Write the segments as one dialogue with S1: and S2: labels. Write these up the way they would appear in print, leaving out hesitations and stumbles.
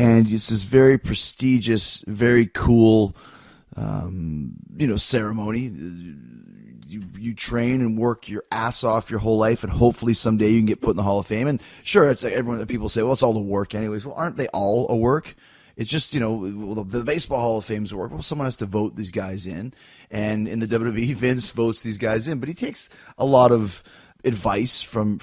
S1: And it's this very prestigious, very cool, ceremony. You train and work your ass off your whole life, and hopefully someday you can get put in the Hall of Fame. And sure, it's like everyone that people say, well, it's all the work anyways. Well, aren't they all a work? It's just, the Baseball Hall of Fame's work. Well, someone has to vote these guys in. And in the WWE, Vince votes these guys in. But he takes a lot of advice from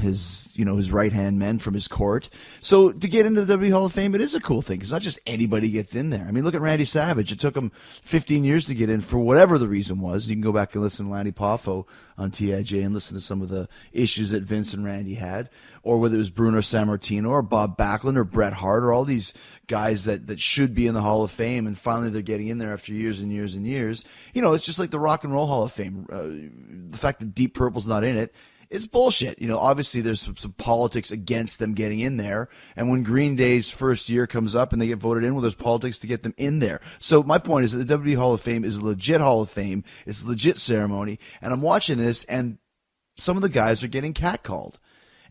S1: his his right hand men, from his court. So to get into the WWE Hall of Fame, it is a cool thing, because not just anybody gets in there. I mean, look at Randy Savage. It took him 15 years to get in for whatever the reason was. You can go back and listen to Lanny Poffo on TIJ and listen to some of the issues that Vince and Randy had, or whether it was Bruno Sammartino or Bob Backlund or Bret Hart or all these guys that should be in the Hall of Fame, and finally they're getting in there after years and years and years. It's just like the Rock and Roll Hall of Fame. The fact that Deep Purple's not in it, it's bullshit. Obviously there's some politics against them getting in there. And when Green Day's first year comes up and they get voted in, well, there's politics to get them in there. So my point is that the WWE Hall of Fame is a legit Hall of Fame. It's a legit ceremony. And I'm watching this, and some of the guys are getting catcalled.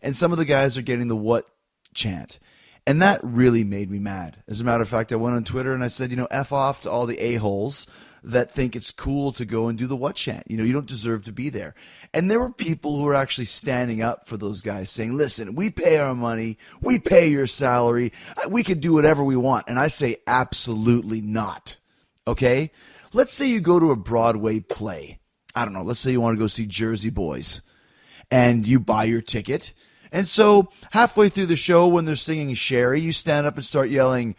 S1: And some of the guys are getting the what chant. And that really made me mad. As a matter of fact, I went on Twitter and I said, F off to all the a-holes that think it's cool to go and do the what chant. You don't deserve to be there. And there were people who were actually standing up for those guys, saying, listen, we pay our money, we pay your salary, we can do whatever we want. And I say, absolutely not. Okay? Let's say you go to a Broadway play. I don't know, let's say you want to go see Jersey Boys, and you buy your ticket. And so halfway through the show, when they're singing Sherry, you stand up and start yelling,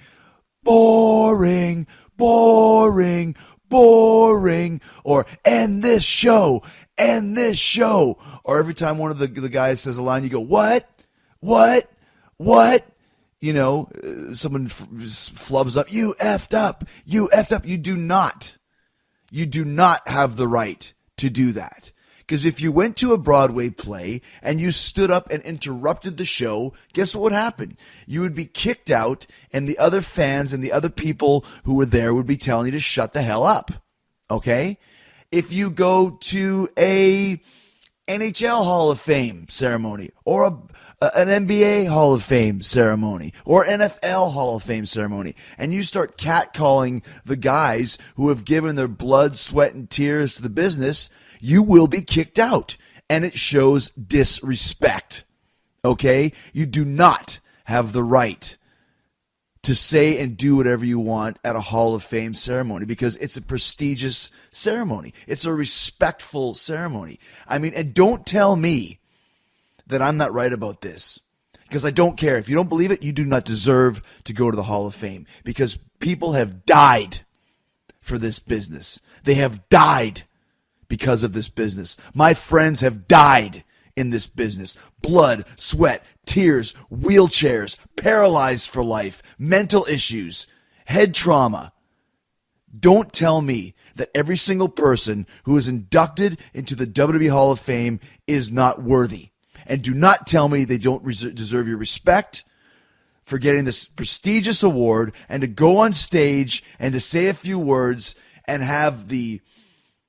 S1: boring, boring, boring, or end this show, end this show. Or every time one of the guys says a line, you go, what? Someone flubs up, you effed up. You do not have the right to do that. Because if you went to a Broadway play and you stood up and interrupted the show, guess what would happen? You would be kicked out, and the other fans and the other people who were there would be telling you to shut the hell up. Okay? If you go to a NHL Hall of Fame ceremony, or an NBA Hall of Fame ceremony, or NFL Hall of Fame ceremony, and you start catcalling the guys who have given their blood, sweat, and tears to the business, you will be kicked out, and it shows disrespect, okay? You do not have the right to say and do whatever you want at a Hall of Fame ceremony, because it's a prestigious ceremony. It's a respectful ceremony. I mean, and don't tell me that I'm not right about this, because I don't care. If you don't believe it, you do not deserve to go to the Hall of Fame, because people have died for this business. They have died because of this business. My friends have died in this business. Blood, sweat, tears, wheelchairs, paralyzed for life, mental issues, head trauma. Don't tell me that every single person who is inducted into the WWE Hall of Fame is not worthy. And do not tell me they don't deserve your respect for getting this prestigious award, and to go on stage and to say a few words and have the,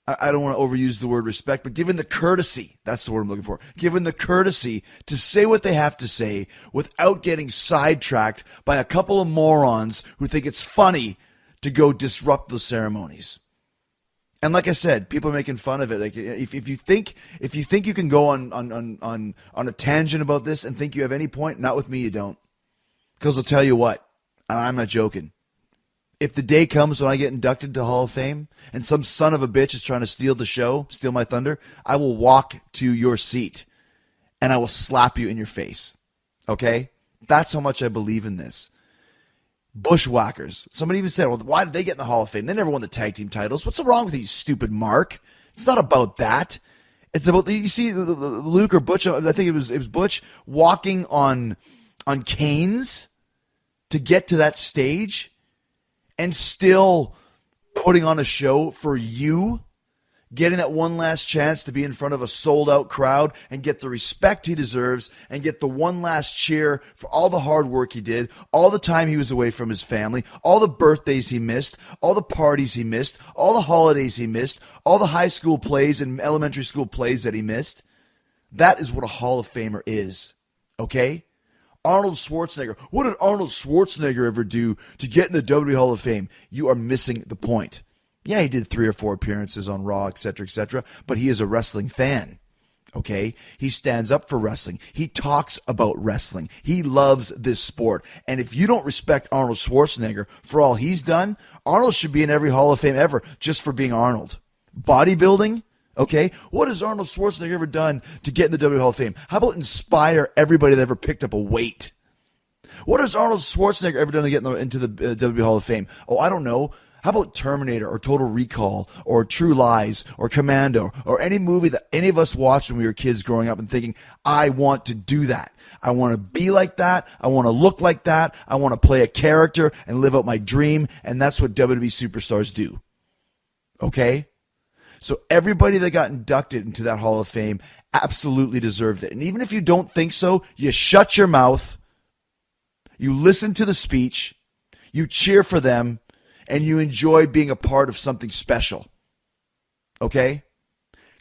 S1: I don't want to overuse the word respect, but given the courtesy, that's the word I'm looking for, given the courtesy to say what they have to say without getting sidetracked by a couple of morons who think it's funny to go disrupt the ceremonies. And like I said, people are making fun of it. Like, if you think you can go on a tangent about this and think you have any point, not with me, you don't. Because I'll tell you what, and I'm not joking. If the day comes when I get inducted to Hall of Fame and some son of a bitch is trying to steal the show, steal my thunder, I will walk to your seat and I will slap you in your face. Okay? That's how much I believe in this. Bushwhackers. Somebody even said, well, why did they get in the Hall of Fame? They never won the tag team titles. What's wrong with you, stupid Mark? It's not about that. It's about, you see Luke or Butch, I think it was Butch, walking on canes to get to that stage and still putting on a show for you, getting that one last chance to be in front of a sold-out crowd and get the respect he deserves and get the one last cheer for all the hard work he did, all the time he was away from his family, all the birthdays he missed, all the parties he missed, all the holidays he missed, all the high school plays and elementary school plays that he missed. That is what a Hall of Famer is, okay? Arnold Schwarzenegger. What did Arnold Schwarzenegger ever do to get in the WWE Hall of Fame? You are missing the point. Yeah, he did 3 or 4 appearances on Raw, etc., but he is a wrestling fan. Okay? He stands up for wrestling. He talks about wrestling. He loves this sport. And if you don't respect Arnold Schwarzenegger for all he's done, Arnold should be in every Hall of Fame ever just for being Arnold. Bodybuilding? Okay? What has Arnold Schwarzenegger ever done to get in the WWE Hall of Fame? How about inspire everybody that ever picked up a weight? What has Arnold Schwarzenegger ever done to get into the WWE Hall of Fame? Oh, I don't know. How about Terminator or Total Recall or True Lies or Commando or any movie that any of us watched when we were kids growing up and thinking, I want to do that. I want to be like that. I want to look like that. I want to play a character and live out my dream. And that's what WWE superstars do. Okay? So everybody that got inducted into that Hall of Fame absolutely deserved it. And even if you don't think so, you shut your mouth, you listen to the speech, you cheer for them, and you enjoy being a part of something special. Okay?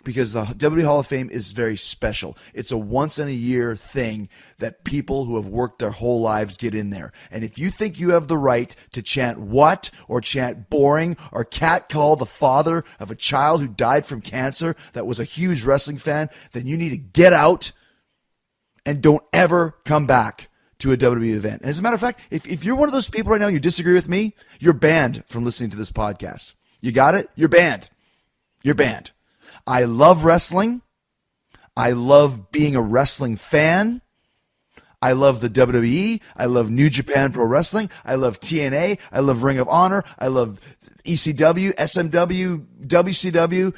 S1: Because the WWE Hall of Fame is very special. It's a once-in-a-year thing that people who have worked their whole lives get in there. And if you think you have the right to chant what, or chant boring, or catcall the father of a child who died from cancer that was a huge wrestling fan, then you need to get out and don't ever come back to a WWE event. And as a matter of fact, if you're one of those people right now and you disagree with me, you're banned from listening to this podcast. You got it? You're banned. You're banned. I love wrestling. I love being a wrestling fan. I love the WWE. I love New Japan Pro Wrestling. I love TNA. I love Ring of Honor. I love ECW, SMW, WCW,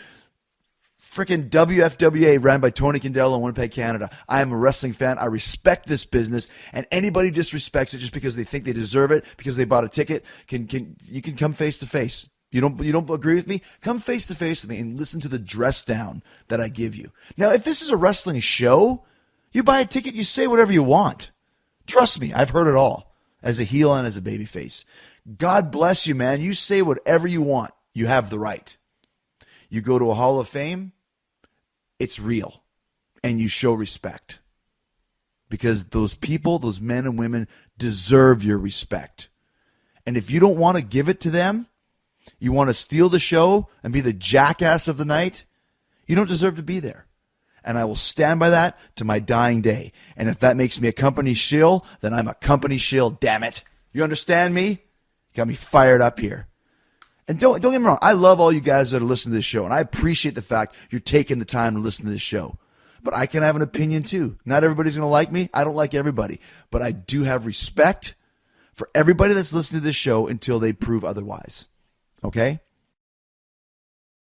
S1: freaking WFWA ran by Tony Candelo in Winnipeg, Canada. I am a wrestling fan. I respect this business, and anybody disrespects it just because they think they deserve it because they bought a ticket. You can come face to face. You don't agree with me? Come face to face with me and listen to the dress down that I give you. Now, if this is a wrestling show, you buy a ticket, you say whatever you want. Trust me, I've heard it all as a heel and as a babyface. God bless you, man. You say whatever you want. You have the right. You go to a Hall of Fame, it's real, and you show respect because those people, those men and women deserve your respect. And if you don't want to give it to them, you want to steal the show and be the jackass of the night, you don't deserve to be there. And I will stand by that to my dying day. And if that makes me a company shill, then I'm a company shill, damn it. You understand me? Got me fired up here. And don't get me wrong, I love all you guys that are listening to this show, and I appreciate the fact you're taking the time to listen to this show. But I can have an opinion too. Not everybody's going to like me. I don't like everybody. But I do have respect for everybody that's listening to this show until they prove otherwise. Okay?